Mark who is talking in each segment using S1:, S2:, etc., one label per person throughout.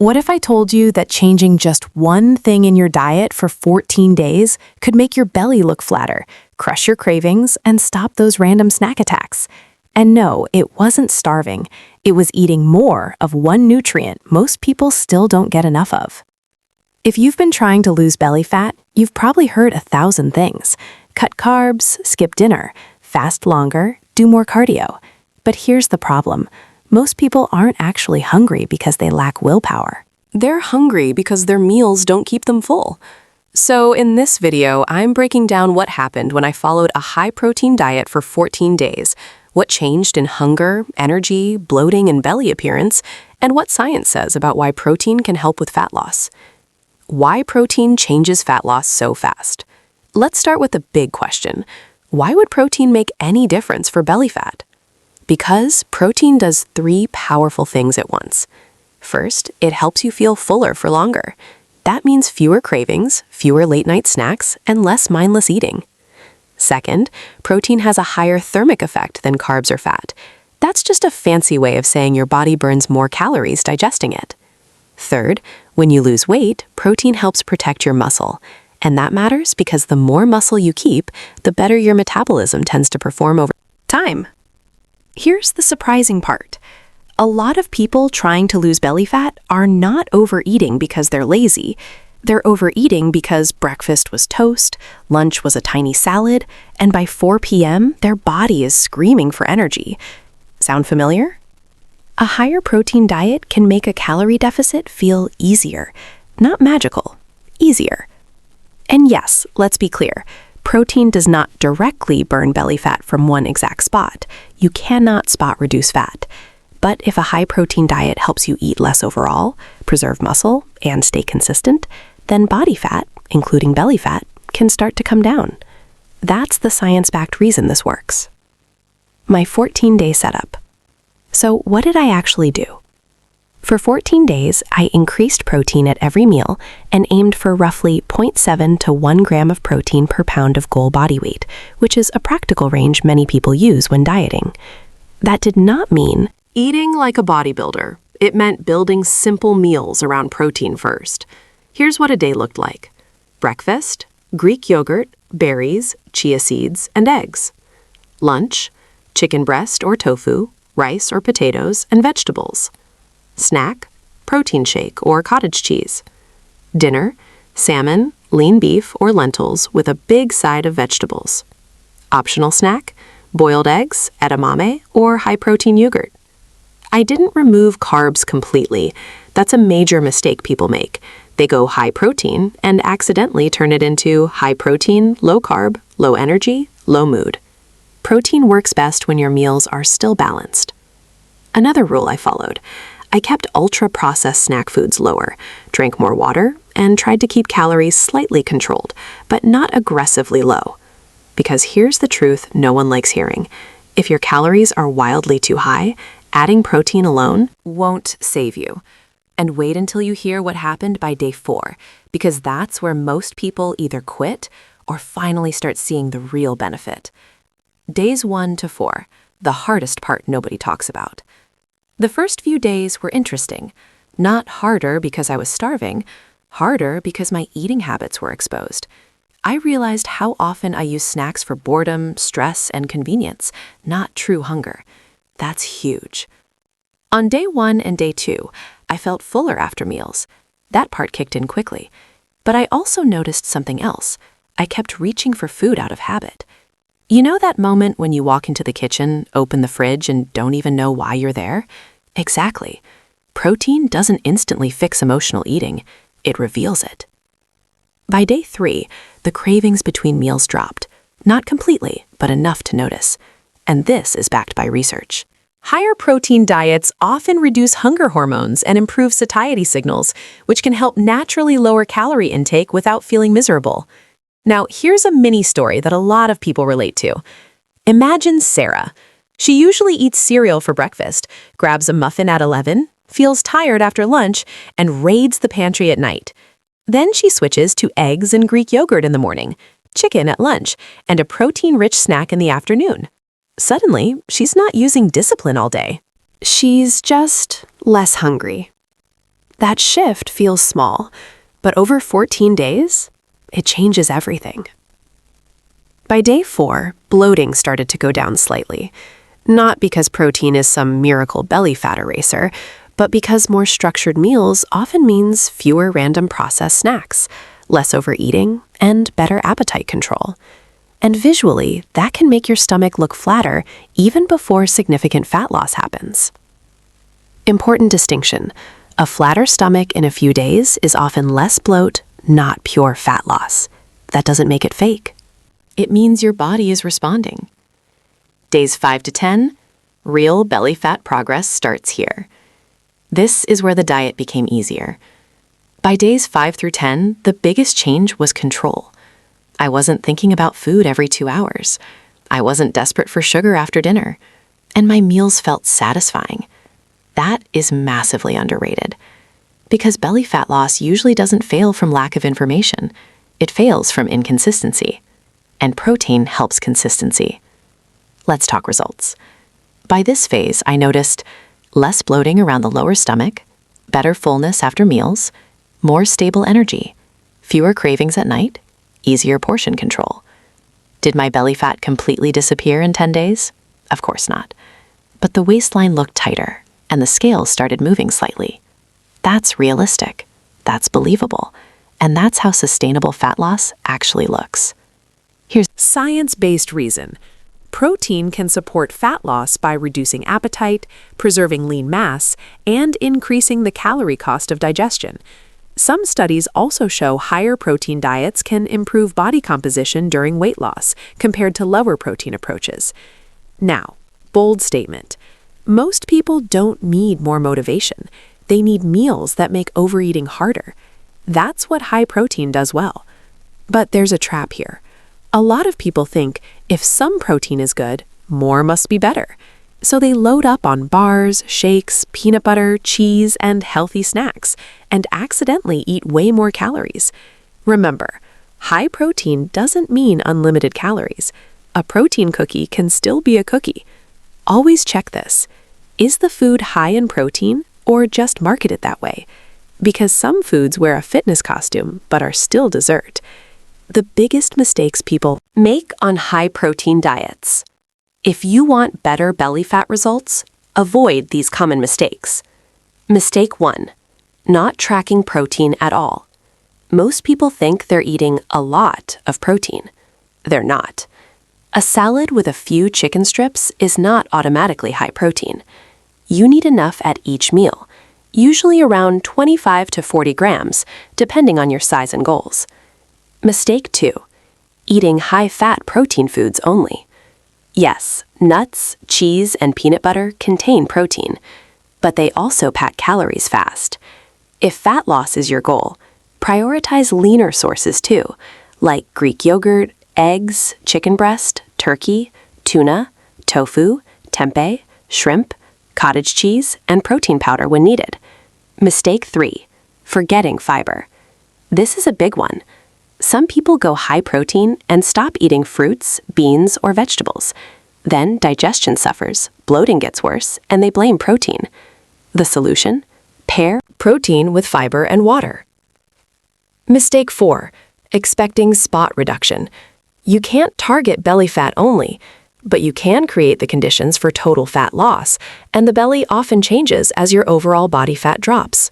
S1: What if I told you that changing just one thing in your diet for 14 days could make your belly look flatter, crush your cravings, and stop those random snack attacks? And no, it wasn't starving. It was eating more of one nutrient most people still don't get enough of. If you've been trying to lose belly fat, you've probably heard 1,000 things. Cut carbs, skip dinner, fast longer, do more cardio. But here's the problem. Most people aren't actually hungry because they lack willpower.
S2: They're hungry because their meals don't keep them full. So in this video, I'm breaking down what happened when I followed a high-protein diet for 14 days, what changed in hunger, energy, bloating, and belly appearance, and what science says about why protein can help with fat loss. Why protein changes fat loss so fast? Let's start with the big question. Why would protein make any difference for belly fat? Because protein does 3 powerful things at once. First, it helps you feel fuller for longer. That means fewer cravings, fewer late-night snacks, and less mindless eating. Second, protein has a higher thermic effect than carbs or fat. That's just a fancy way of saying your body burns more calories digesting it. Third, when you lose weight, protein helps protect your muscle. And that matters because the more muscle you keep, the better your metabolism tends to perform over time. Here's the surprising part. A lot of people trying to lose belly fat are not overeating because they're lazy. They're overeating because breakfast was toast, lunch was a tiny salad, and by 4 p.m., their body is screaming for energy. Sound familiar? A higher protein diet can make a calorie deficit feel easier, not magical, easier. And yes, let's be clear. Protein does not directly burn belly fat from one exact spot. You cannot spot reduce fat. But if a high-protein diet helps you eat less overall, preserve muscle, and stay consistent, then body fat, including belly fat, can start to come down. That's the science-backed reason this works. My 14-day setup. So what did I actually do? For 14 days, I increased protein at every meal and aimed for roughly 0.7 to 1 gram of protein per pound of goal body weight, which is a practical range many people use when dieting. That did not mean eating like a bodybuilder. It meant building simple meals around protein first. Here's what a day looked like. Breakfast, Greek yogurt, berries, chia seeds, and eggs. Lunch, chicken breast or tofu, rice or potatoes, and vegetables. Snack, protein shake or cottage cheese. Dinner, salmon, lean beef, or lentils with a big side of vegetables. Optional snack, boiled eggs, edamame, or high-protein yogurt. I didn't remove carbs completely. That's a major mistake people make. They go high protein and accidentally turn it into high protein, low carb, low energy, low mood. Protein works best when your meals are still balanced. Another rule I followed. I kept ultra-processed snack foods lower, drank more water, and tried to keep calories slightly controlled, but not aggressively low. Because here's the truth no one likes hearing. If your calories are wildly too high, adding protein alone won't save you. And wait until you hear what happened by day 4, because that's where most people either quit or finally start seeing the real benefit. Days 1 to 4, the hardest part nobody talks about. The first few days were interesting. Not harder because I was starving, harder because my eating habits were exposed. I realized how often I use snacks for boredom, stress, and convenience, not true hunger. That's huge. On day 1 and day 2, I felt fuller after meals. That part kicked in quickly. But I also noticed something else. I kept reaching for food out of habit. You know that moment when you walk into the kitchen, open the fridge, and don't even know why you're there? Exactly. Protein doesn't instantly fix emotional eating. It reveals it. By day 3, the cravings between meals dropped. Not completely, but enough to notice. And this is backed by research. Higher protein diets often reduce hunger hormones and improve satiety signals, which can help naturally lower calorie intake without feeling miserable. Now, here's a mini story that a lot of people relate to. Imagine Sarah. She usually eats cereal for breakfast, grabs a muffin at 11, feels tired after lunch, and raids the pantry at night. Then she switches to eggs and Greek yogurt in the morning, chicken at lunch, and a protein-rich snack in the afternoon. Suddenly, she's not using discipline all day. She's just less hungry. That shift feels small, but over 14 days, it changes everything. By day 4, bloating started to go down slightly. Not because protein is some miracle belly fat eraser, but because more structured meals often means fewer random processed snacks, less overeating, and better appetite control. And visually, that can make your stomach look flatter even before significant fat loss happens. Important distinction: a flatter stomach in a few days is often less bloat, not pure fat loss. That doesn't make it fake. It means your body is responding. Days 5 to 10, real belly fat progress starts here. This is where the diet became easier. By days 5 through 10, the biggest change was control. I wasn't thinking about food every 2 hours. I wasn't desperate for sugar after dinner. And my meals felt satisfying. That is massively underrated. Because belly fat loss usually doesn't fail from lack of information. It fails from inconsistency. And protein helps consistency. Let's talk results. By this phase, I noticed less bloating around the lower stomach, better fullness after meals, more stable energy, fewer cravings at night, easier portion control. Did my belly fat completely disappear in 10 days? Of course not. But the waistline looked tighter, and the scales started moving slightly. That's realistic. That's believable. And that's how sustainable fat loss actually looks.
S1: Here's science-based reason. Protein can support fat loss by reducing appetite, preserving lean mass, and increasing the calorie cost of digestion. Some studies also show higher protein diets can improve body composition during weight loss compared to lower protein approaches. Now, bold statement. Most people don't need more motivation. They need meals that make overeating harder. That's what high protein does well. But there's a trap here. A lot of people think if some protein is good, more must be better. So they load up on bars, shakes, peanut butter, cheese, and healthy snacks, and accidentally eat way more calories. Remember, high protein doesn't mean unlimited calories. A protein cookie can still be a cookie. Always check this. Is the food high in protein or just marketed that way? Because some foods wear a fitness costume but are still dessert. The biggest mistakes people make on high-protein diets. If you want better belly fat results, avoid these common mistakes. Mistake 1. Not tracking protein at all. Most people think they're eating a lot of protein. They're not. A salad with a few chicken strips is not automatically high protein. You need enough at each meal, usually around 25 to 40 grams, depending on your size and goals. Mistake 2. Eating high-fat protein foods only. Yes, nuts, cheese, and peanut butter contain protein, but they also pack calories fast. If fat loss is your goal, prioritize leaner sources too, like Greek yogurt, eggs, chicken breast, turkey, tuna, tofu, tempeh, shrimp, cottage cheese, and protein powder when needed. Mistake 3. Forgetting fiber. This is a big one. Some people go high protein and stop eating fruits, beans, or vegetables. Then digestion suffers, bloating gets worse, and they blame protein. The solution? Pair protein with fiber and water. Mistake 4. Expecting spot reduction. You can't target belly fat only, but you can create the conditions for total fat loss, and the belly often changes as your overall body fat drops.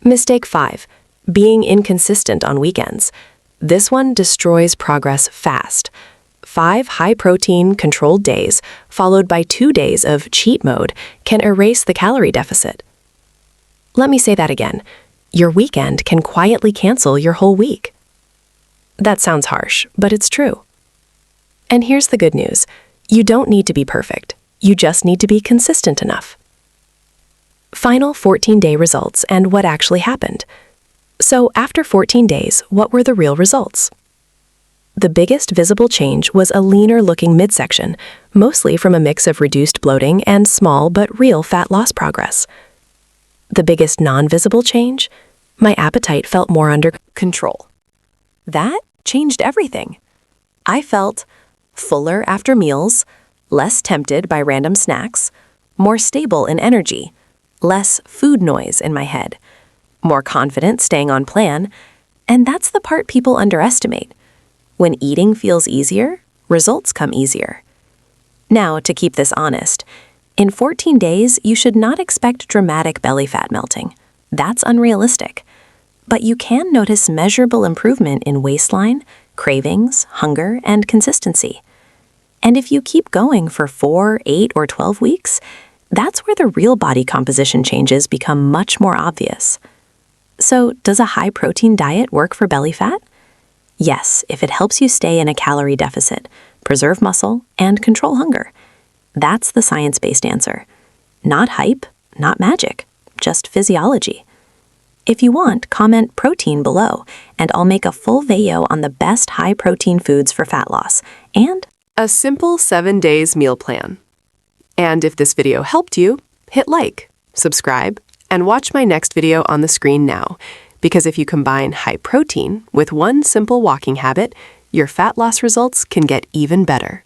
S1: Mistake 5. Being inconsistent on weekends. This one destroys progress fast. 5 high-protein, controlled days, followed by 2 days of cheat mode, can erase the calorie deficit. Let me say that again. Your weekend can quietly cancel your whole week. That sounds harsh, but it's true. And here's the good news. You don't need to be perfect. You just need to be consistent enough. Final 14-day results and what actually happened. So after 14 days, what were the real results? The biggest visible change was a leaner-looking midsection, mostly from a mix of reduced bloating and small but real fat loss progress. The biggest non-visible change? My appetite felt more under control. That changed everything. I felt fuller after meals, less tempted by random snacks, more stable in energy, less food noise in my head, more confident staying on plan, and that's the part people underestimate. When eating feels easier, results come easier. Now, to keep this honest, in 14 days, you should not expect dramatic belly fat melting. That's unrealistic. But you can notice measurable improvement in waistline, cravings, hunger, and consistency. And if you keep going for 4, 8, or 12 weeks, that's where the real body composition changes become much more obvious. So, does a high-protein diet work for belly fat? Yes, if it helps you stay in a calorie deficit, preserve muscle, and control hunger. That's the science-based answer. Not hype, not magic, just physiology. If you want, comment protein below, and I'll make a full video on the best high-protein foods for fat loss, and
S2: a simple 7 days meal plan. And if this video helped you, hit like, subscribe, and watch my next video on the screen now, because if you combine high protein with one simple walking habit, your fat loss results can get even better.